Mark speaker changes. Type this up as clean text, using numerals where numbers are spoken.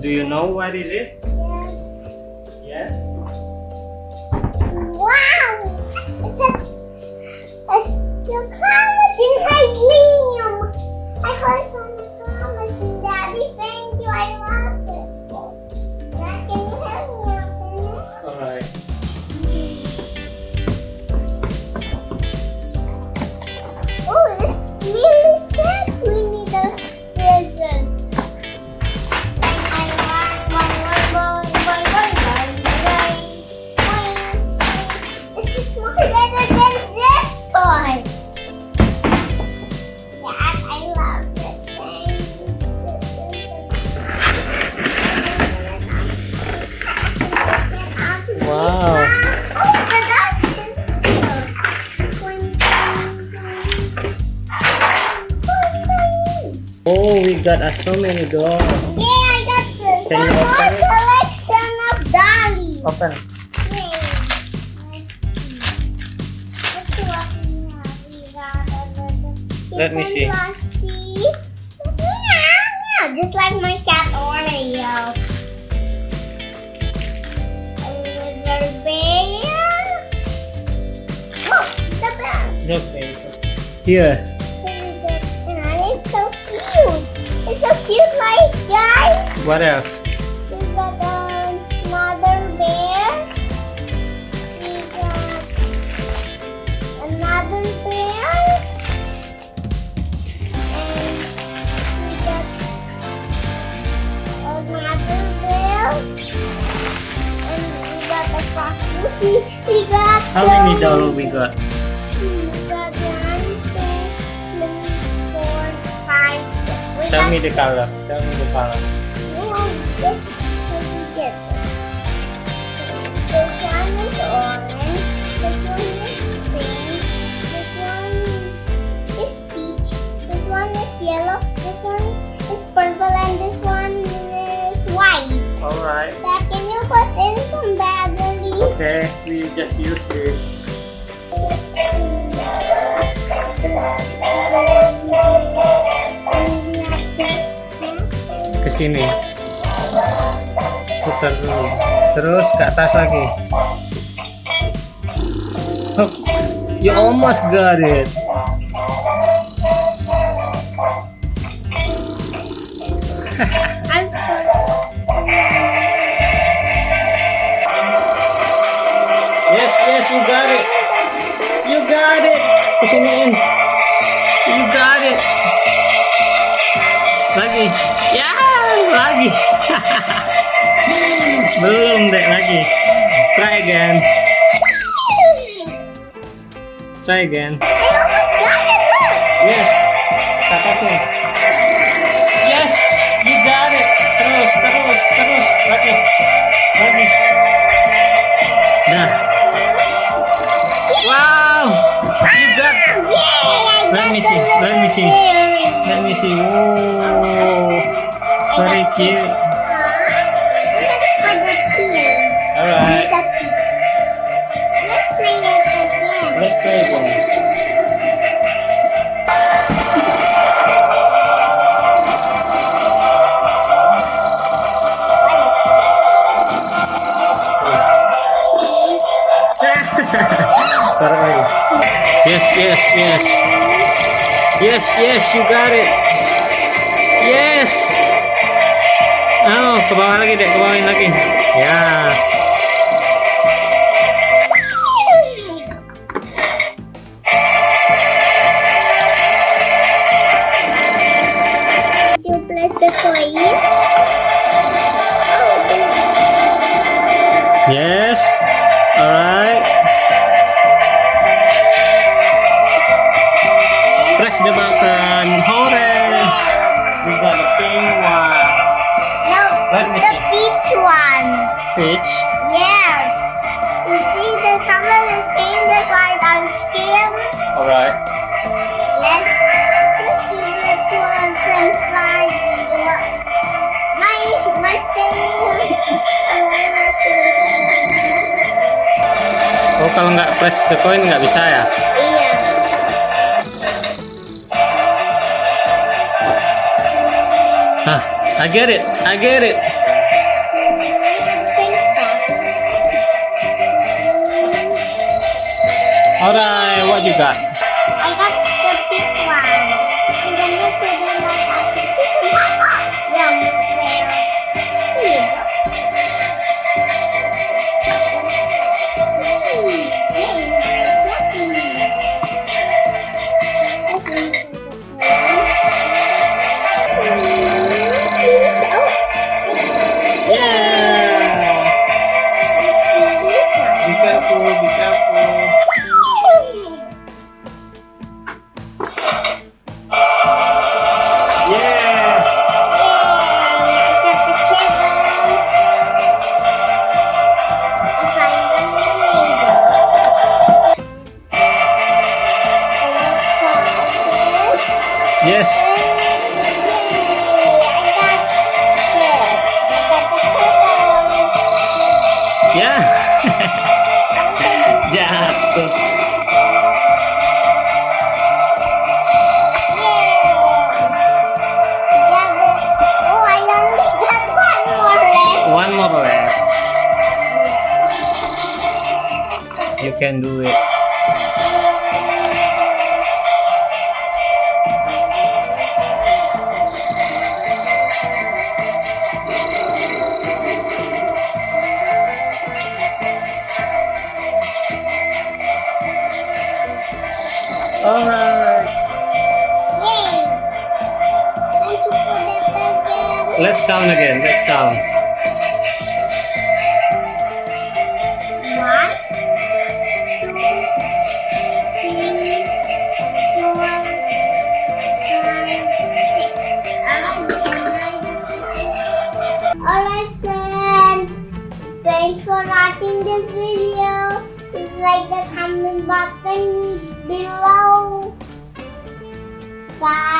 Speaker 1: Do you know what is it? Yes.
Speaker 2: Wow! The promise in helium. I heard from the promise in Daddy. Thank you. I love it. Dad, can you help me open it?
Speaker 1: All right.
Speaker 2: Oh, this really says we need a scissors. This is more better than this toy. Dad, I love it.
Speaker 1: Wow.
Speaker 2: Oh, the dogs can
Speaker 1: Oh, we got so many dolls.
Speaker 2: Yeah, I got this.
Speaker 1: Can
Speaker 2: Some
Speaker 1: you
Speaker 2: more
Speaker 1: open it?
Speaker 2: collection of dollies.
Speaker 1: Open.
Speaker 2: Yay. Let's see what we have.
Speaker 1: Let me see.
Speaker 2: Meow, meow, just like my cat Oreo. A little bear. Oh, the bear.
Speaker 1: Okay. Here.
Speaker 2: And it's so cute. It's so cute, like guys.
Speaker 1: What else?
Speaker 2: We got another bear. We got another bear. And we got another bear. And we got a fox. We got
Speaker 1: How many dolls we got?
Speaker 2: We got 1, 2, 3, 4, 5, 6. We
Speaker 1: Tell
Speaker 2: got
Speaker 1: me the color. Tell me the color.
Speaker 2: This one is orange, this one is pink, this one is peach, this one is yellow, this one is purple, and this one is white.
Speaker 1: All right.
Speaker 2: Dad, can you put in some batteries?
Speaker 1: Okay. We just use this. Ke sini. Putar dulu. Terus ke atas lagi. Oh, you almost got it.
Speaker 2: I'm sorry.
Speaker 1: Yes, yes, you got it. You got it. Kesiniin. You got it. Lagi. Ya, lagi. Belum deh lagi. Try again. Try again.
Speaker 2: I almost got it, look!
Speaker 1: Yes. Katasin. Yes, you got it. Terus, terus, terus. Lagi. Lagi. Dah. Wow. You got.
Speaker 2: Yay!
Speaker 1: Let me see. Let me see. Let me see. Whoa. Very cute.
Speaker 2: Let's put it here.
Speaker 1: Alright.
Speaker 2: Let's play it again.
Speaker 1: Let's play again. Taruh lagi. Yes, yes, yes. Yes, yes, you got it. Yes. Oh, ke bawah lagi deh, ke bawahin lagi. Ya.
Speaker 2: You place the coin.
Speaker 1: Yes. All right. Press the button. Hooray! We got a pink one.
Speaker 2: No,
Speaker 1: Let
Speaker 2: it's
Speaker 1: me
Speaker 2: the
Speaker 1: see.
Speaker 2: peach one.
Speaker 1: Peach.
Speaker 2: Yes. You see the color is changes like on screen.
Speaker 1: All right.
Speaker 2: Let's give it to our friend Friday. My stay.
Speaker 1: Oh, kalau nggak press the coin nggak bisa ya?
Speaker 2: Iya.
Speaker 1: Hah, I get it. I get it. Alright, what you got?
Speaker 2: I got the big one. And then you put it like that. One square. Here you go. Yay, messy. Let's insert the pen.
Speaker 1: Yeah! Be careful, be careful. Yeah! Yes! Yeah! Jatuh. One more left. You can do it. Alright. Let's count again. Let's count.
Speaker 2: 1, 2, 3, 4, 5, 6. Alright friends, thanks for watching this video. Please like the comment button below. Bye.